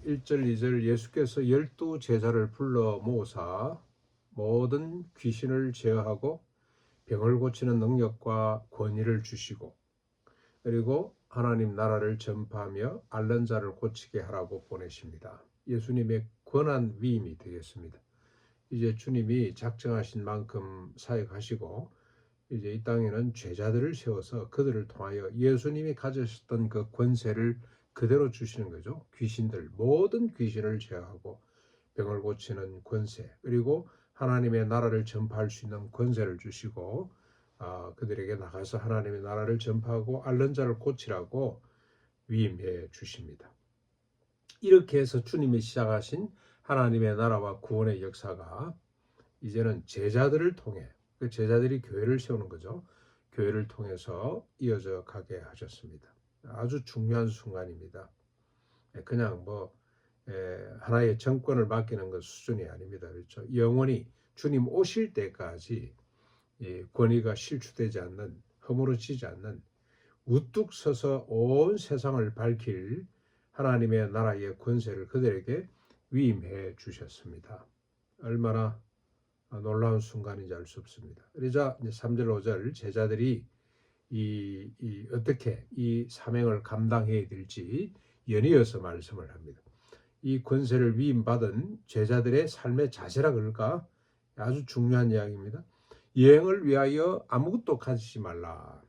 1절 2절 예수께서 12제자를 불러 모으사 모든 귀신을 제어하고 병을 고치는 능력과 권위를 주시고 그리고 하나님 나라를 전파하며 앓는 자를 고치게 하라고 보내십니다. 예수님의 권한 위임이 되겠습니다. 이제 주님이 작정하신 만큼 사역하시고 이제 이 땅에는 제자들을 세워서 그들을 통하여 예수님이 가지셨던 그 권세를 그대로 주시는 거죠. 귀신들, 모든 귀신을 제어하고 병을 고치는 권세, 그리고 하나님의 나라를 전파할 수 있는 권세를 주시고 그들에게 나가서 하나님의 나라를 전파하고 앓는 자를 고치라고 위임해 주십니다. 이렇게 해서 주님이 시작하신 하나님의 나라와 구원의 역사가 이제는 제자들을 통해 그 제자들이 교회를 세우는 거죠. 교회를 통해서 이어져 가게 하셨습니다. 아주 중요한 순간입니다. 그냥 하나의 정권을 맡기는 것 수준이 아닙니다. 그렇죠? 영원히 주님 오실 때까지 권위가 실추되지 않는, 허물어지지 않는, 우뚝 서서 온 세상을 밝힐 하나님의 나라의 권세를 그들에게 위임해 주셨습니다. 얼마나 놀라운 순간인지 알 수 없습니다. 그러자 3절 5절 제자들이 어떻게 이 사명을 감당해야 될지 연이어서 말씀을 합니다. 이 권세를 위임받은 제자들의 삶의 자세라 그럴까? 아주 중요한 이야기입니다. 여행을 위하여 아무것도 가지지 말라.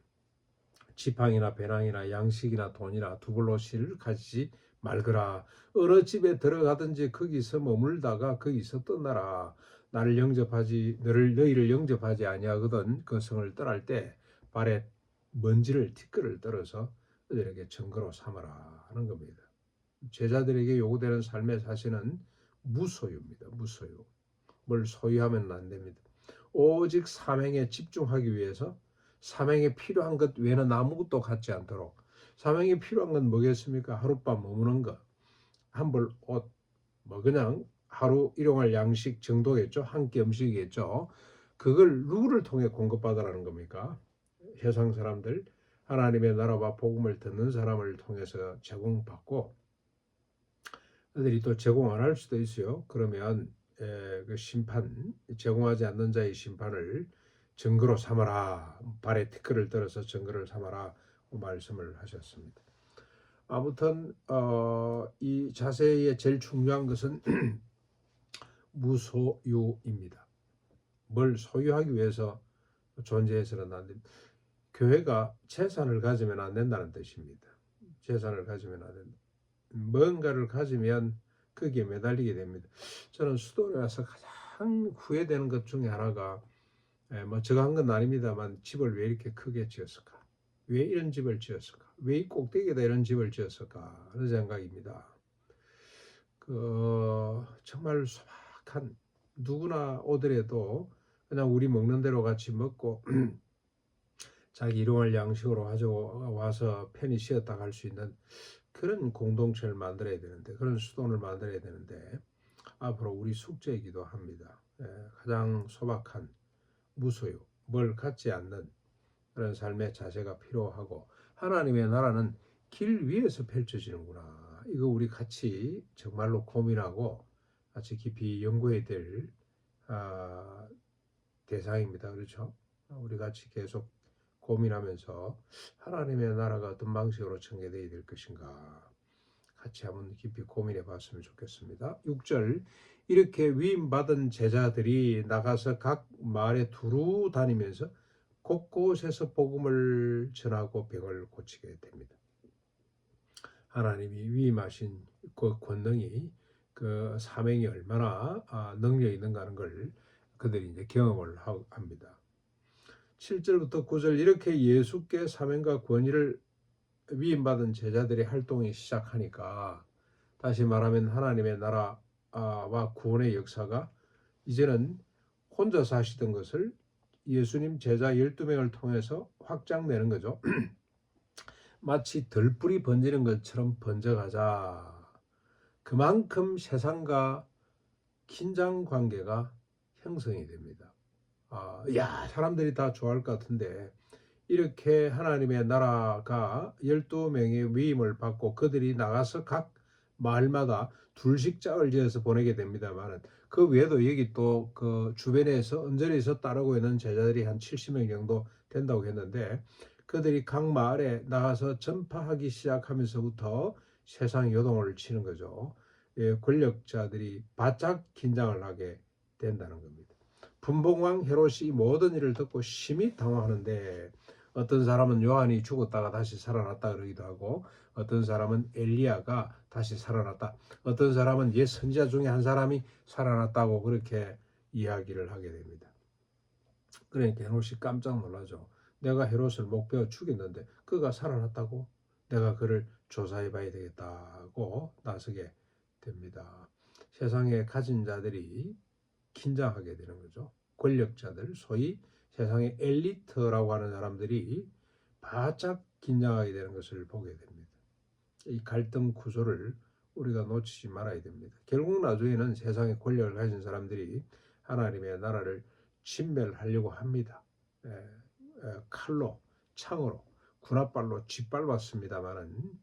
지팡이나 배낭이나 양식이나 돈이나 두블로시를 가지지 말거라. 어느 집에 들어가든지 거기서 머물다가 거기서 떠나라. 너희를 영접하지 아니하거든 그 성을 떠날 때 발에 먼지를 티끌을 떨어서 그들에게 증거로 삼아라 하는 겁니다. 제자들에게 요구되는 삶의 자세는 무소유입니다. 무소유. 뭘 소유하면 안 됩니다. 오직 사명에 집중하기 위해서 사명에 필요한 것 외에는 아무것도 갖지 않도록. 사명에 필요한 건 뭐겠습니까? 하룻밤 머무는 것, 한 벌 옷, 그냥 하루 일용할 양식 정도겠죠. 한 끼 음식이겠죠. 그걸 누구를 통해 공급받으라는 겁니까? 세상 사람들, 하나님의 나라와 복음을 듣는 사람을 통해서 제공받고 그들이 또 제공 안 할 수도 있어요. 그러면 그 심판, 제공하지 않는 자의 심판을 증거로 삼아라. 발에 티끌을 떨어서 증거를 삼아라. 말씀을 하셨습니다. 아무튼 이 자세의 제일 중요한 것은 무소유입니다. 뭘 소유하기 위해서 존재해서는 안 됩니다. 교회가 재산을 가지면 안 된다는 뜻입니다. 재산을 가지면 안 된다. 뭔가를 가지면 거기에 매달리게 됩니다. 저는 수도에 와서 가장 후회되는 것 중에 하나가 제가 한 건 아닙니다만 집을 왜 이렇게 크게 지었을까? 왜 이런 집을 지었을까? 왜 이 꼭대기에다 이런 집을 지었을까? 하는 생각입니다. 정말 소박한 누구나 오더라도 그냥 우리 먹는 대로 같이 먹고 자기 일용할 양식으로 가져와서 편히 쉬었다 갈 수 있는 그런 공동체를 만들어야 되는데, 그런 수도를 만들어야 되는데 앞으로 우리 숙제이기도 합니다. 가장 소박한 무소유, 뭘 갖지 않는 그런 삶의 자세가 필요하고, 하나님의 나라는 길 위에서 펼쳐지는구나. 이거 우리 같이 정말로 고민하고 같이 깊이 연구해야 될 대상입니다. 그렇죠? 우리 같이 계속 고민하면서 하나님의 나라가 어떤 방식으로 전개되어야 될 것인가 같이 한번 깊이 고민해 봤으면 좋겠습니다. 6절 이렇게 위임받은 제자들이 나가서 각 마을에 두루 다니면서 곳곳에서 복음을 전하고 병을 고치게 됩니다. 하나님이 위임하신 그 권능이, 그 사명이 얼마나 능력이 있는가 하는 걸 그들이 이제 경험을 합니다. 7절부터 9절 이렇게 예수께 사명과 권위를 위임받은 제자들의 활동이 시작하니까, 다시 말하면 하나님의 나라와 구원의 역사가 이제는 혼자서 하시던 것을 예수님 제자 12명을 통해서 확장되는 거죠. 마치 들불이 번지는 것처럼 번져가자. 그만큼 세상과 긴장 관계가 형성이 됩니다. 사람들이 다 좋아할 것 같은데 이렇게 하나님의 나라가 12명의 위임을 받고 그들이 나가서 각 마을마다 둘씩 짝을 지어서 보내게 됩니다만은 그 외에도 여기 또 그 주변에서 언저리에서 따르고 있는 제자들이 한 70명 정도 된다고 했는데 그들이 각 마을에 나가서 전파하기 시작하면서부터 세상 요동을 치는 거죠. 예, 권력자들이 바짝 긴장을 하게 된다는 겁니다. 분봉왕 헤롯이 모든 일을 듣고 심히 당황하는데 어떤 사람은 요한이 죽었다가 다시 살아났다 그러기도 하고 어떤 사람은 엘리야가 다시 살아났다. 어떤 사람은 옛 선지자 중에 한 사람이 살아났다고 그렇게 이야기를 하게 됩니다. 그러니까 헤롯이 깜짝 놀라죠. 내가 헤롯을 목베어 죽였는데 그가 살아났다고? 내가 그를 조사해 봐야 되겠다고 나서게 됩니다. 세상에 가진 자들이 긴장하게 되는 거죠. 권력자들, 소위 세상의 엘리트라고 하는 사람들이 바짝 긴장하게 되는 것을 보게 됩니다. 이 갈등 구조를 우리가 놓치지 말아야 됩니다. 결국 나중에는 세상의 권력을 가진 사람들이 하나님의 나라를 진멸하려고 합니다. 칼로, 창으로, 군합발로 짓밟았습니다마는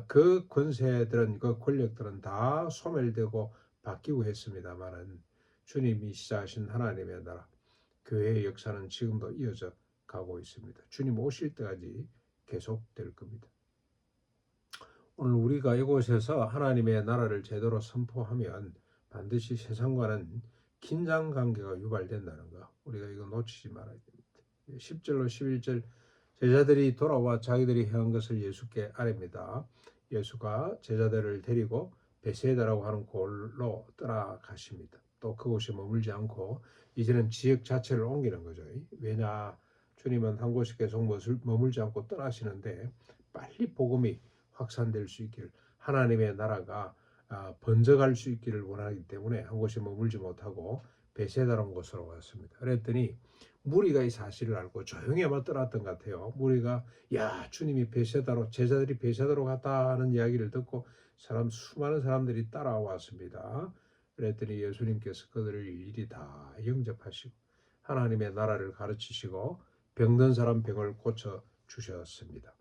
그 권세들은 그 권력들은 다 소멸되고 바뀌고 했습니다마는 주님이 시작하신 하나님의 나라, 교회의 역사는 지금도 이어져 가고 있습니다. 주님 오실 때까지 계속될 겁니다. 오늘 우리가 이곳에서 하나님의 나라를 제대로 선포하면 반드시 세상과는 긴장 관계가 유발된다는 거 우리가 이거 놓치지 말아야 됩니다. 10절로 11절 제자들이 돌아와 자기들이 행한 것을 예수께 아뢰니다. 예수가 제자들을 데리고 베세다라고 하는 곳으로 떠나가십니다. 또 그곳에 머물지 않고 이제는 지역 자체를 옮기는 거죠. 왜냐? 주님은 한 곳에 계속 머물지 않고 떠나시는데 빨리 복음이 확산될 수 있기를 하나님의 나라가 번져갈 수 있기를 원하기 때문에 한 곳에 머물지 못하고 베세다라는 곳으로 왔습니다. 그랬더니 무리가 이 사실을 알고 조용히만 떠났던 것 같아요. 무리가 야 주님이 베세다로 제자들이 베세다로 갔다 하는 이야기를 듣고 수많은 사람들이 따라왔습니다. 그랬더니 예수님께서 그들을 일일이 다 영접하시고 하나님의 나라를 가르치시고 병든 사람 병을 고쳐 주셨습니다.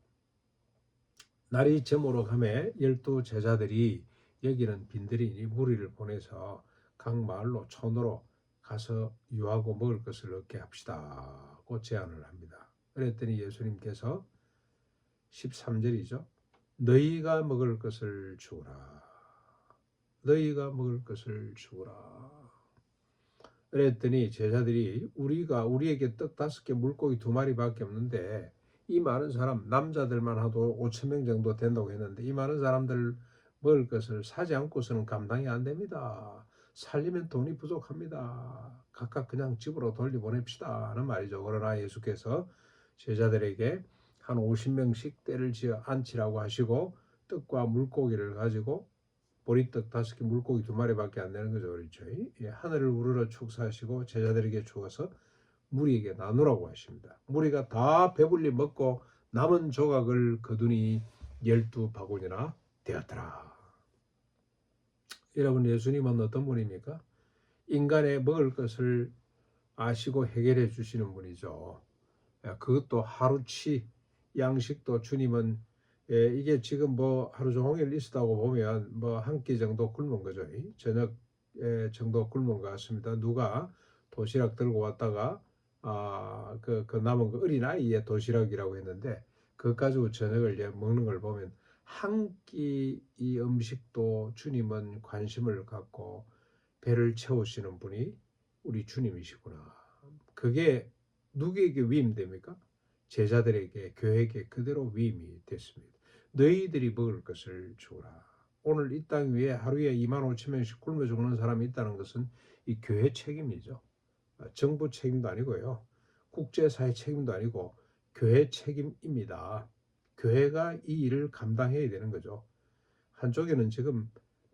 날이 저물어 가매 12 제자들이 여기는 빈들이니 무리를 보내서 각 마을로 촌으로 가서 유하고 먹을 것을 얻게 합시다고 제안을 합니다. 그랬더니 예수님께서 13절이죠. 너희가 먹을 것을 주라. 너희가 먹을 것을 주라. 그랬더니 제자들이 우리에게 떡 5개 물고기 2마리밖에 없는데 이 많은 사람 남자들만 하도 5,000명 정도 된다고 했는데 이 많은 사람들 먹을 것을 사지 않고서는 감당이 안 됩니다. 살리면 돈이 부족합니다. 각각 그냥 집으로 돌려보냅시다 하는 말이죠. 그러나 예수께서 제자들에게 한 50명씩 때를 지어 앉히라고 하시고 떡과 물고기를 가지고 보리떡 5개 물고기 2마리밖에 안 되는 거죠. 그렇죠? 하늘을 우러러 축사하시고 제자들에게 주어서 무리에게 나누라고 하십니다. 무리가 다 배불리 먹고 남은 조각을 거두니 12바구니나 되었더라. 여러분 예수님은 어떤 분입니까? 인간의 먹을 것을 아시고 해결해 주시는 분이죠. 그것도 하루치 양식도 주님은 이게 지금 뭐 하루 종일 있었다고 보면 뭐 한 끼 정도 굶은 거죠. 저녁 정도 굶은 것 같습니다. 누가 도시락 들고 왔다가 그 남은 그 어린아이의 도시락이라고 했는데 그것 가지고 저녁을 먹는 걸 보면 한 끼 이 음식도 주님은 관심을 갖고 배를 채우시는 분이 우리 주님이시구나. 그게 누구에게 위임됩니까? 제자들에게 교회에게 그대로 위임이 됐습니다. 너희들이 먹을 것을 주라. 오늘 이 땅 위에 하루에 25,000명씩 굶어 죽는 사람이 있다는 것은 이 교회 책임이죠. 정부 책임도 아니고요. 국제사회 책임도 아니고 교회 책임입니다. 교회가 이 일을 감당해야 되는 거죠. 한쪽에는 지금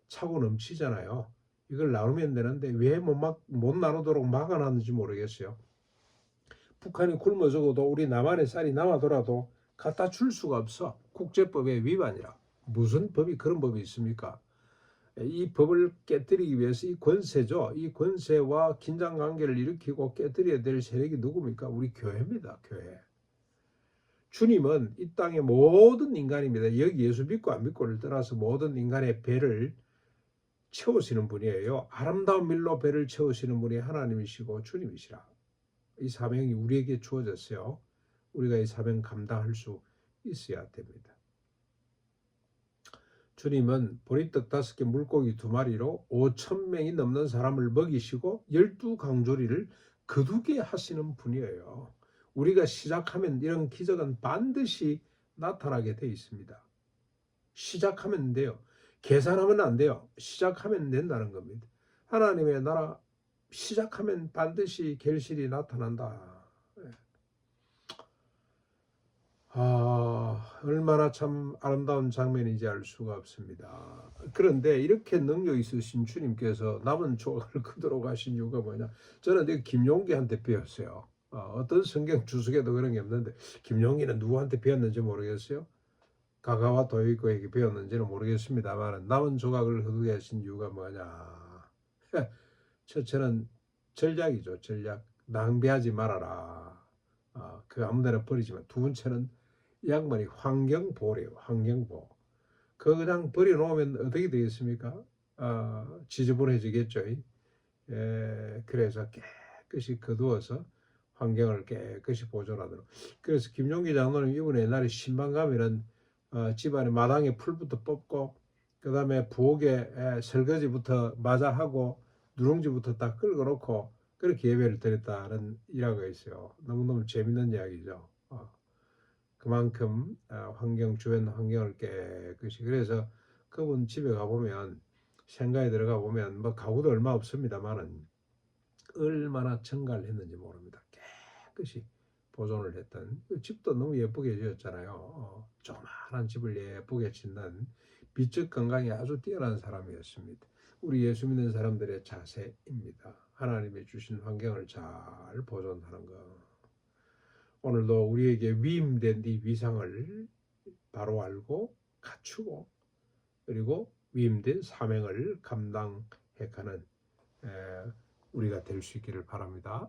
차고 넘치잖아요. 이걸 나누면 되는데 왜 못 나누도록 막아놨는지 모르겠어요. 북한이 굶어 죽어도 우리 남한의 쌀이 남아돌아도 갖다 줄 수가 없어. 국제법의 위반이라. 무슨 법이 그런 법이 있습니까? 이 법을 깨뜨리기 위해서 이 권세죠. 이 권세와 긴장관계를 일으키고 깨뜨려야 될 세력이 누굽니까? 우리 교회입니다. 교회. 주님은 이 땅의 모든 인간입니다. 여기 예수 믿고 안 믿고를 떠나서 모든 인간의 배를 채우시는 분이에요. 아름다운 밀로 배를 채우시는 분이 하나님이시고 주님이시라. 이 사명이 우리에게 주어졌어요. 우리가 이 사명 감당할 수 있어야 됩니다. 주님은 보리떡 5개 물고기 2마리로 5,000명이 넘는 사람을 먹이시고 12강조리를 거두게 하시는 분이에요. 우리가 시작하면 이런 기적은 반드시 나타나게 돼 있습니다. 시작하면 돼요. 계산하면 안 돼요. 시작하면 된다는 겁니다. 하나님의 나라 시작하면 반드시 결실이 나타난다. 얼마나 참 아름다운 장면인지 알 수가 없습니다. 그런데 이렇게 능력 있으신 주님께서 남은 조각을 거두러 가신 이유가 뭐냐? 저는 김용기한테 배웠어요. 어떤 성경 주석에도 그런 게 없는데 김용기는 누구한테 배웠는지 모르겠어요. 가가와 도이코에게 배웠는지는 모르겠습니다만 남은 조각을 거두게 하신 이유가 뭐냐? 첫째는 전략이죠. 전략. 낭비하지 말아라. 그 아무데나 버리지만. 두 번째는 이 양반이 환경보호래요. 환경보호. 그냥 버려놓으면 어떻게 되겠습니까? 지저분해지겠죠. 그래서 깨끗이 거두어서 환경을 깨끗이 보존하도록. 그래서 김용기 장로님 이번에 옛날에 신방 가면은 집안에 마당에 풀부터 뽑고 그 다음에 부엌에 설거지부터 마저 하고 누룽지부터 다 끌고 놓고 그렇게 예배를 드렸다는 일화가 있어요. 너무너무 재밌는 이야기죠. 그만큼 주변 환경을 깨끗이. 그래서 그분 집에 가보면 생가에 들어가 보면 뭐 가구도 얼마 없습니다만은 얼마나 청가를 했는지 모릅니다. 깨끗이 보존을 했던 집도 너무 예쁘게 지었잖아요. 조그마한 집을 예쁘게 짓는 미적 건강이 아주 뛰어난 사람이었습니다. 우리 예수 믿는 사람들의 자세입니다. 하나님이 주신 환경을 잘 보존하는 것. 오늘도 우리에게 위임된 이 위상을 바로 알고 갖추고 그리고 위임된 사명을 감당해가는 우리가 될 수 있기를 바랍니다.